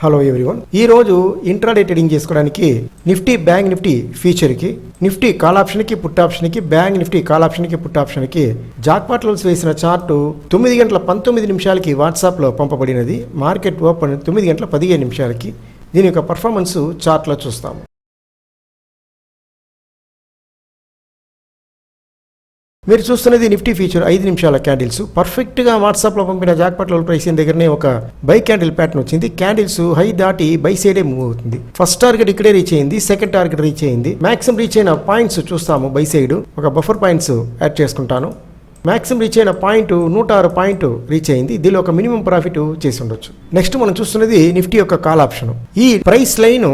Hello everyone, ఈ రోజు intraday trading చేసుకోవడానికి నిఫ్టీ బ్యాంక్ నిఫ్టీ ఫీచర్కి, నిఫ్టీ కాల్ ఆప్షన్కి, పుట్ ఆప్షన్కి, బ్యాంక్ నిఫ్టీ కాల్ ఆప్షన్కి, పుట్ ఆప్షన్కి జాక్పాట్ లెవెల్స్ వేసిన చార్టు 9 గంటల 19 నిమిషాలకి వాట్సాప్లో పంపబడినది. మార్కెట్ ఓపెన్ 9 గంటల 15 నిమిషాలకి. దీని యొక్క పర్ఫార్మెన్స్ చార్ట్లో చూస్తాము. మీరు చూస్తున్నది నిఫ్టీ ఫీచర్ 5 నిమిషాల క్యాండిల్స్. పర్ఫెక్ట్గా వాట్సాప్లో పంపిన జాక్పాట్ లెవెల్ ప్రైస్ దగ్గరనే ఒక బై క్యాండిల్ ప్యాటర్న్ వచ్చింది. క్యాండిల్స్ హై దాటి బై సైడే మూవ్ అవుతుంది. ఫస్ట్ టార్గెట్ ఇక్కడే రీచ్ అయింది, సెకండ్ టార్గెట్ రీచ్ అయింది. మాక్సిమం రీచ్ అయిన పాయింట్స్ చూస్తాము. బై సైడ్ ఒక బఫర్ పాయింట్స్ యాడ్ చేసుకుంటాను. మ్యాక్సిమం రీచ్ అయిన పాయింట్ 106 పాయింట్ రీచ్ అయింది. దీనిలో ఒక మినిమం ప్రాఫిట్ చేసి ఉండొచ్చు. నెక్స్ట్ మనం చూస్తున్నది నిఫ్టీ యొక్క కాల్ ఆప్షన్. ఈ ప్రైస్ లైన్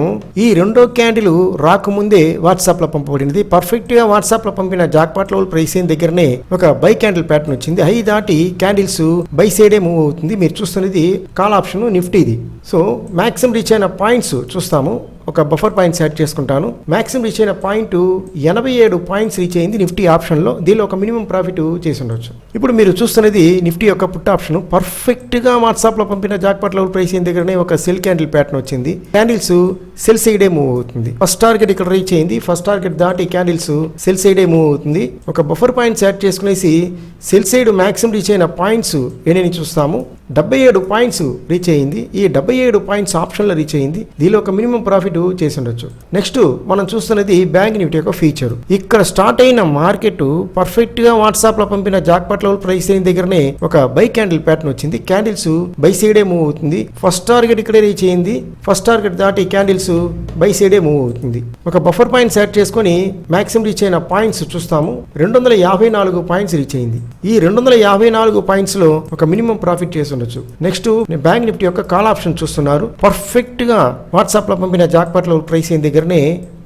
ఈ రెండో క్యాండిల్ రాకముందే వాట్సాప్ లో పంపబడినది. పర్ఫెక్ట్ గా వాట్సాప్ లో పంపిన జాక్పాట్ లెవెల్ ప్రైస్ దగ్గరనే ఒక బై క్యాండిల్ ప్యాటర్న్ వచ్చింది. హై దాటి క్యాండిల్స్ బై సైడే మూవ్ అవుతుంది. మీరు చూస్తున్నది కాల్ ఆప్షన్ నిఫ్టీది. సో మాక్సిమం రీచ్ అయిన పాయింట్స్ చూస్తాము. ఒక బఫర్ పాయింట్స్ యాడ్ చేసుకుంటాను. మాక్సిమం రీచ్ అయిన పాయింట్ 87 పాయింట్స్ రీచ్ అయింది నిఫ్టీ ఆప్షన్లో. దీనిలో ఒక మినిమం ప్రాఫిట్ చేసి ఉండొచ్చు. ఇప్పుడు మీరు చూస్తున్నది నిఫ్టీ యొక్క పుట్ ఆప్షన్. పర్ఫెక్ట్గా వాట్సాప్లో పంపిన జాక్పాట్ లెవెల్ ప్రైస్ దగ్గరనే ఒక సెల్ క్యాండిల్ ప్యాటర్న్ వచ్చింది. క్యాండిల్స్ సెల్ సైడే మూవ్ అవుతుంది. ఫస్ట్ టార్గెట్ ఇక్కడ రీచ్ అయింది. ఫస్ట్ టార్గెట్ దాటి క్యాండిల్స్ సెల్ సైడే మూవ్ అవుతుంది. ఒక బఫర్ పాయింట్స్ యాడ్ చేసుకునేసి సెల్ సైడ్ మాక్సిమం రీచ్ అయిన పాయింట్స్ ఏనేని చూస్తాము. 77 పాయింట్స్ రీచ్ అయింది. ఈ 77 పాయింట్స్ ఆప్షన్లో రీచ్ అయింది. దీనిలో ఒక మినిమం ప్రాఫిట్ చేసి ఉండొచ్చు. నెక్స్ట్ మనం చూస్తున్నది బ్యాంక్ నిఫ్టీ యొక్క ఫీచర్. ఇక్కడ స్టార్ట్ అయిన మార్కెట్ పర్ఫెక్ట్ గా వాట్సాప్ లో పంపిన జాక్పాట్ లెవెల్ ప్రైస్ దగ్గరనే ఒక బై క్యాండిల్ ప్యాటర్న్ వచ్చింది. క్యాండిల్స్ బై సైడే మూవ్ అవుతుంది. ఫస్ట్ టార్గెట్ ఇక్కడే రీచ్ అయింది. ఫస్ట్ టార్గెట్ దాటి క్యాండిల్స్ బై సైడే మూవ్ అవుతుంది. ఒక బఫర్ పాయింట్స్ యాడ్ చేసుకుని మాక్సిమం రీచ్ అయిన పాయింట్స్ చూస్తాము. 254 పాయింట్స్ రీచ్ అయింది. ఈ 254 పాయింట్స్ లో ఒక మినిమం ప్రాఫిట్ చేసి ఉండొచ్చు. నెక్స్ట్ బ్యాంక్ నిఫ్టీ యొక్క కాల్ ఆప్షన్ చూస్తున్నారు. పర్ఫెక్ట్ గా వాట్సాప్ లో పంపిన జాక్పాట్ లెవెల్ ప్రైస్ దగ్గరనే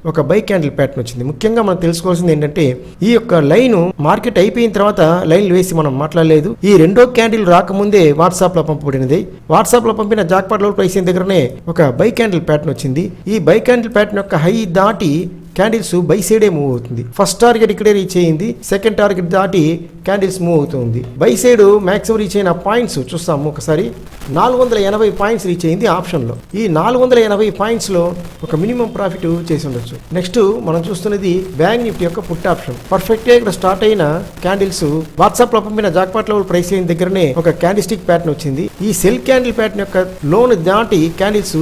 ఒక బై క్యాండిల్ ప్యాటర్న్ వచ్చింది. ముఖ్యంగా మనం తెలుసుకోవాల్సింది ఏంటంటే ఈ యొక్క లైన్ మార్కెట్ అయిపోయిన తర్వాత లైన్లు వేసి మనం మాట్లాడలేదు. ఈ రెండో క్యాండిల్ రాకముందే వాట్సాప్ లో పంపబడినది. వాట్సాప్ లో పంపిన జాక్పాట్ లెవెల్ ప్రైస్ దగ్గరనే ఒక బై క్యాండిల్ ప్యాటర్న్ వచ్చింది. ఈ బై క్యాండిల్ ప్యాటర్న్ యొక్క హై దాటి క్యాండిల్స్ బై సైడే మూవ్ అవుతుంది. ఫస్ట్ టార్గెట్ ఇక్కడే రీచ్ అయింది. సెకండ్ టార్గెట్ దాటి క్యాండిల్స్ మూవ్ అవుతుంది. బై సైడ్ మాక్సిమం రీచ్ అయిన పాయింట్స్ చూస్తాము. ఒకసారి 480 పాయింట్స్ రీచ్ అయింది ఆప్షన్లో. ఈ 480 పాయింట్స్లో ఒక మినిమం ప్రాఫిట్ చేసి ఉండొచ్చు. నెక్స్ట్ మనం చూస్తున్నది బ్యాంక్ నిఫ్టీ యొక్క పుట్ ఆప్షన్. పర్ఫెక్ట్గా ఇక్కడ స్టార్ట్ అయిన క్యాండిల్స్ వాట్సాప్ లో పంపిన జాక్పాట్ లెవెల్ ప్రైస్ అయిన దగ్గరనే ఒక క్యాండిల్స్టిక్ ప్యాటర్న్ వచ్చింది. ఈ సెల్ క్యాండిల్ ప్యాటర్న్ యొక్క లోన్ దాటి క్యాండిల్స్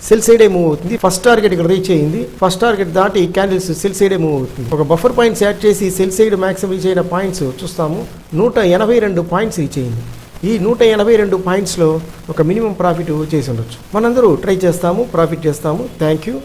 సెల్ సైడే మూవ్ అవుతుంది. ఫస్ట్ టార్గెట్ ఇక్కడ రీచ్ అయింది. ఫస్ట్ టార్గెట్ దాటి క్యాండిల్స్ సెల్ సైడే మూవ్ అవుతుంది. ఒక బఫర్ పాయింట్స్ యాడ్ చేసి సెల్ సైడ్ మాక్సిమం రీచ్ అయిన పాయింట్స్ చూస్తాము. 182 పాయింట్స్ రీచ్ అయింది. ఈ 182 పాయింట్స్లో ఒక మినిమం ప్రాఫిట్ చేసి ఉండొచ్చు. మనందరూ ట్రై చేస్తాము, ప్రాఫిట్ చేస్తాము. Thank you.